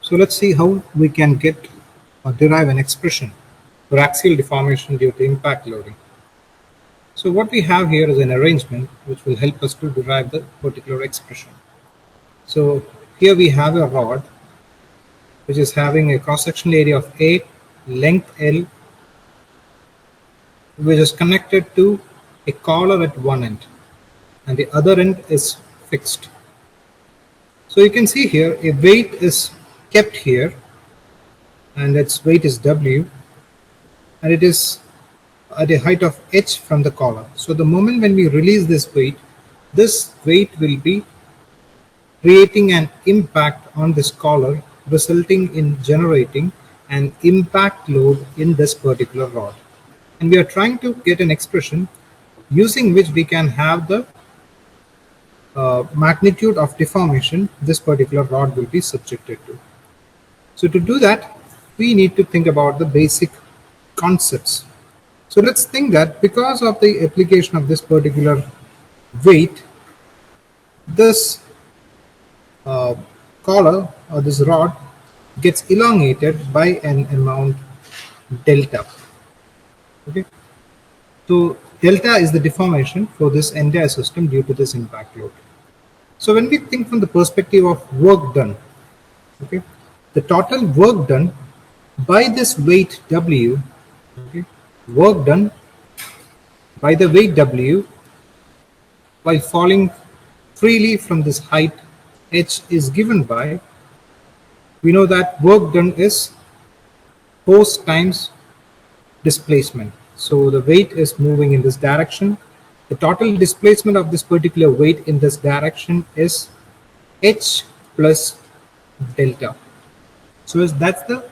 So let's see how we can get or derive an expression for axial deformation due to impact loading. So what we have here is an arrangement which will help us to derive the particular expression. So here we have a rod which is having a cross-sectional area of A, length L, which is connected to a collar at one end, and the other end is fixed. So you can see here a weight is kept here, and its weight is W, and it is at a height of h from the collar. So the moment when we release this weight will be creating an impact on this collar, resulting in generating an impact load in this particular rod. And we are trying to get an expression using which we can have the magnitude of deformation this particular rod will be subjected to. So to do that, we need to think about the basic concepts. So let's think that because of the application of this particular weight, this collar or this rod gets elongated by an amount delta. Okay, so delta is the deformation for this entire system due to this impact load. So when we think from the perspective of work done, okay, the total work done by this weight W, okay, work done by the weight W while falling freely from this height h is given by, we know that work done is force times displacement. So the weight is moving in this direction. The total displacement of this particular weight in this direction is h plus delta. So that's the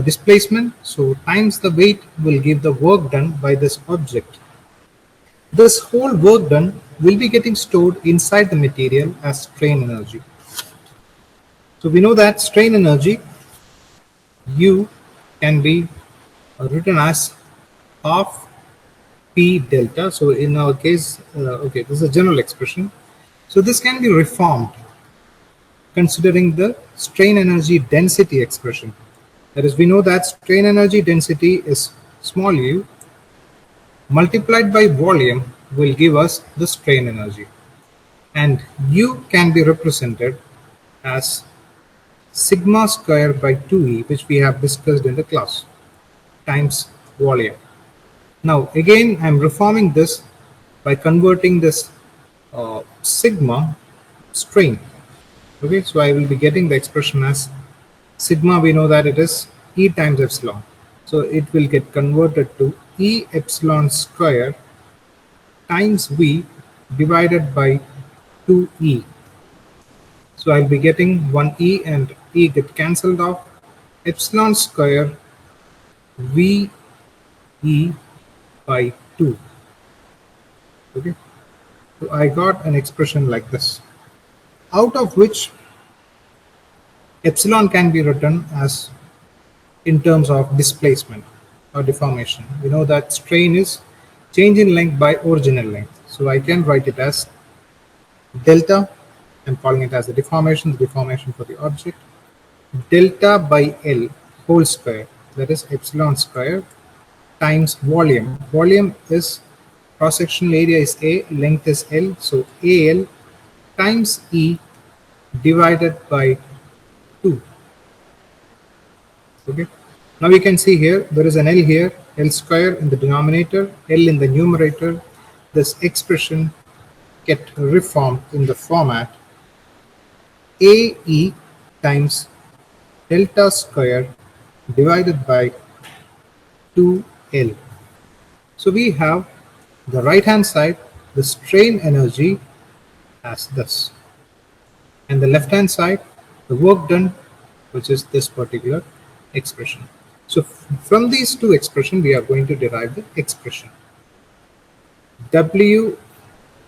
displacement. So times the weight will give the work done by this object. This whole work done will be getting stored inside the material as strain energy. So we know that strain energy U can be written as half P delta. So in our case, okay, this is a general expression. So this can be reformed considering the strain energy density expression. That is, we know that strain energy density is small u multiplied by volume will give us the strain energy. And U can be represented as sigma square by 2E, which we have discussed in the class, times volume. Now again, I'm reforming this by converting this sigma strain. Okay, so I will be getting the expression as sigma, we know that it is E times epsilon. So it will get converted to E epsilon square times V divided by 2E. So I'll be getting 1E and E get cancelled off. Epsilon square VE by 2. Okay, so I got an expression like this, out of which epsilon can be written as in terms of displacement or deformation. We know that strain is change in length by original length. So I can write it as delta, I'm calling it as the deformation for the object, delta by L whole square, that is epsilon square, times volume. Volume is cross-sectional area is A, length is L, so AL times E divided by 2. Okay, now we can see here there is an L here, L square in the denominator, L in the numerator. This expression get reformed in the format AE times delta square divided by 2L. So we have the right hand side, the strain energy as this, and the left hand side, the work done, which is this particular expression. So from these two expressions, we are going to derive the expression. W,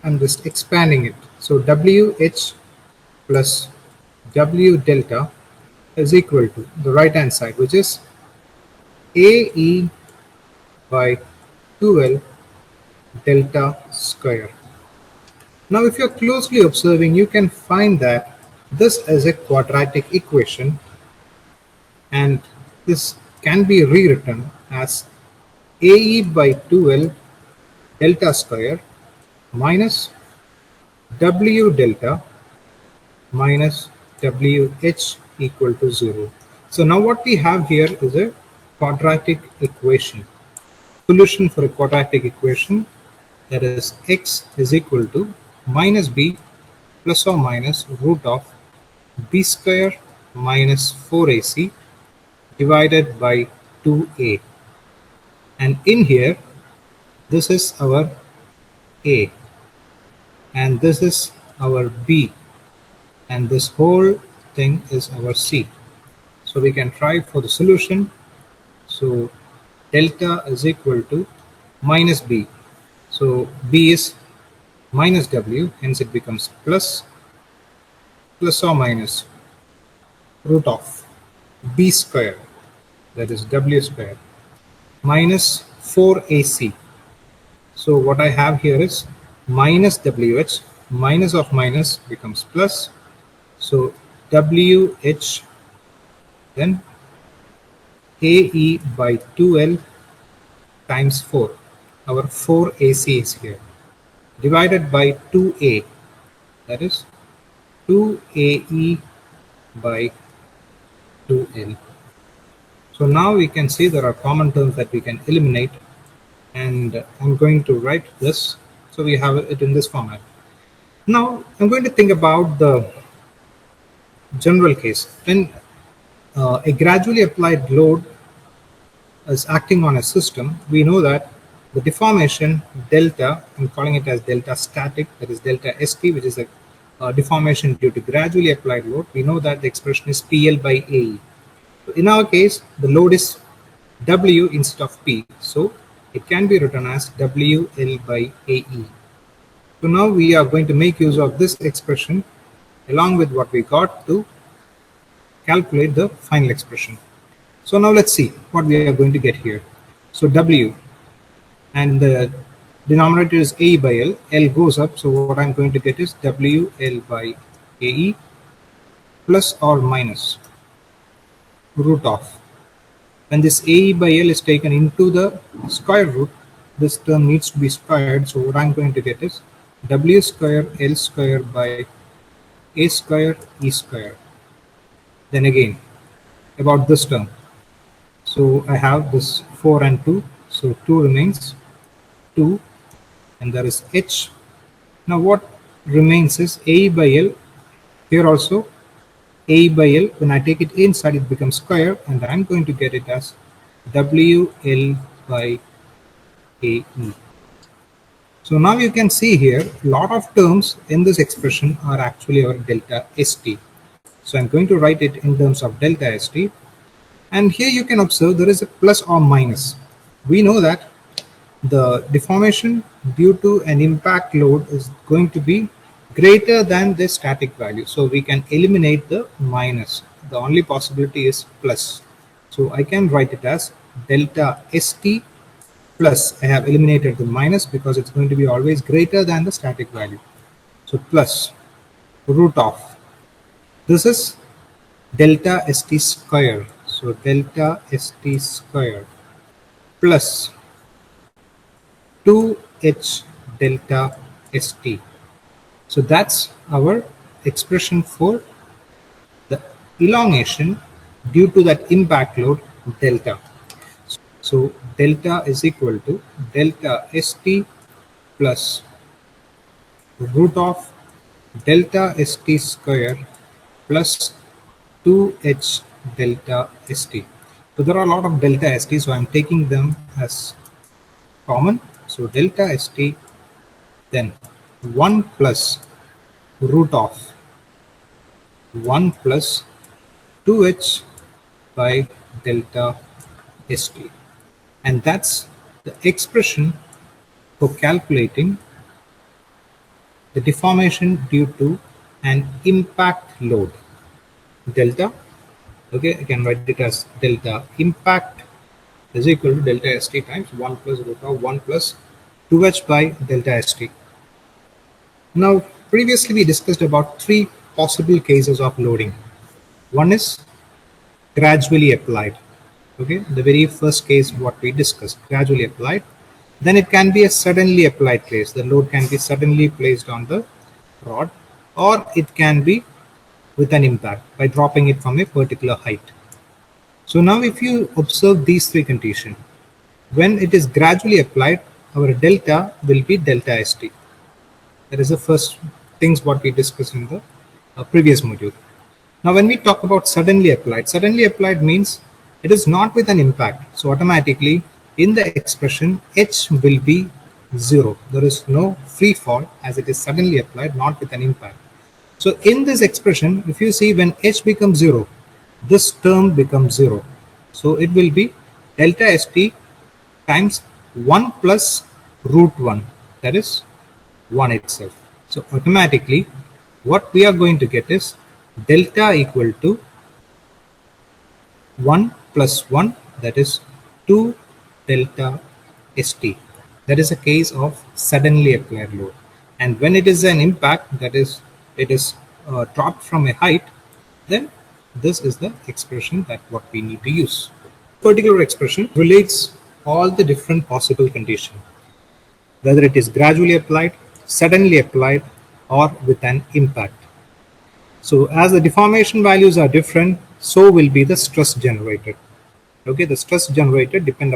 I'm just expanding it. So WH plus W delta is equal to the right hand side, which is AE by 2L delta square. Now if you're closely observing, you can find that this is a quadratic equation and this can be rewritten as AE by 2L delta square minus W delta minus WH equal to 0. So now what we have here is a quadratic equation. Solution for a quadratic equation, that is x is equal to minus b plus or minus root of b square minus 4ac divided by 2a. And in here, this is our a and this is our b, and this whole thing is our c. So we can try for the solution. So delta is equal to minus b. So b is minus w, hence it becomes plus or minus root of b square, that is w square, minus 4ac. So what I have here is minus wh, minus of minus becomes plus. So wh, then ae by 2l times 4. Our 4ac is here, divided by 2a, that is 2ae by 2l. So now we can see there are common terms that we can eliminate, and I'm going to write this. So we have it in this format. Now I'm going to think about the general case. When a gradually applied load is acting on a system, we know that the deformation delta, I'm calling it as delta static, that is delta st, which is a deformation due to gradually applied load. We know that the expression is PL by AE. So in our case, the load is W instead of P, so it can be written as WL by AE. So now we are going to make use of this expression along with what we got to calculate the final expression. So now let's see what we are going to get here. So W, and the denominator is A by L, L goes up, so what I'm going to get is WL by AE plus or minus root of. When this AE by L is taken into the square root, this term needs to be squared, so what I'm going to get is W square L square by A square E square. Then again, about this term, so I have this 4 and 2, so 2 remains 2, and there is H. Now what remains is A by L. Here also A by L, when I take it inside, it becomes square, and I'm going to get it as WL by AE. So now you can see here, a lot of terms in this expression are actually our delta ST. So I'm going to write it in terms of delta ST. And here you can observe there is a plus or minus. We know that the deformation due to an impact load is going to be greater than the static value. So we can eliminate the minus. The only possibility is plus. So I can write it as delta ST plus. I have eliminated the minus because it's going to be always greater than the static value. So plus root of. This is delta ST square. So delta ST square plus 2H delta ST. So that's our expression for the elongation due to that impact load delta. So delta is equal to delta ST plus root of delta ST square plus 2H delta ST. So there are a lot of delta ST, so I'm taking them as common. So delta ST, then 1 plus root of 1 plus 2H by delta ST. And that's the expression for calculating the deformation due to an impact load. Delta, okay, I can write it as delta impact is equal to delta ST times 1 plus root of 1 plus 2H by delta ST. Now, previously we discussed about 3 possible cases of loading. One is gradually applied. Okay, the very first case what we discussed, gradually applied. Then it can be a suddenly applied case. The load can be suddenly placed on the rod, or it can be with an impact by dropping it from a particular height. So now if you observe these three conditions, when it is gradually applied, our delta will be delta ST. That is the first things what we discussed in the previous module. Now when we talk about suddenly applied means it is not with an impact. So automatically in the expression H will be 0. There is no free fall as it is suddenly applied, not with an impact. So in this expression, if you see when H becomes 0, this term becomes 0. So it will be delta ST times 1 plus root 1, that is 1 itself. So automatically what we are going to get is delta equal to 1 plus 1, that is 2 delta ST. That is a case of suddenly applied load. And when it is an impact, that is it is dropped from a height, then this is the expression that what we need to use. Particular expression relates all the different possible conditions, whether it is gradually applied, suddenly applied, or with an impact. So as the deformation values are different, so will be the stress generated. Okay, the stress generated depends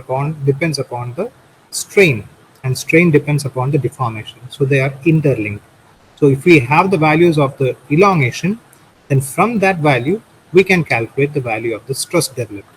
upon the strain, and strain depends upon the deformation. So they are interlinked. So if we have the values of the elongation, then from that value we can calculate the value of the stress developed.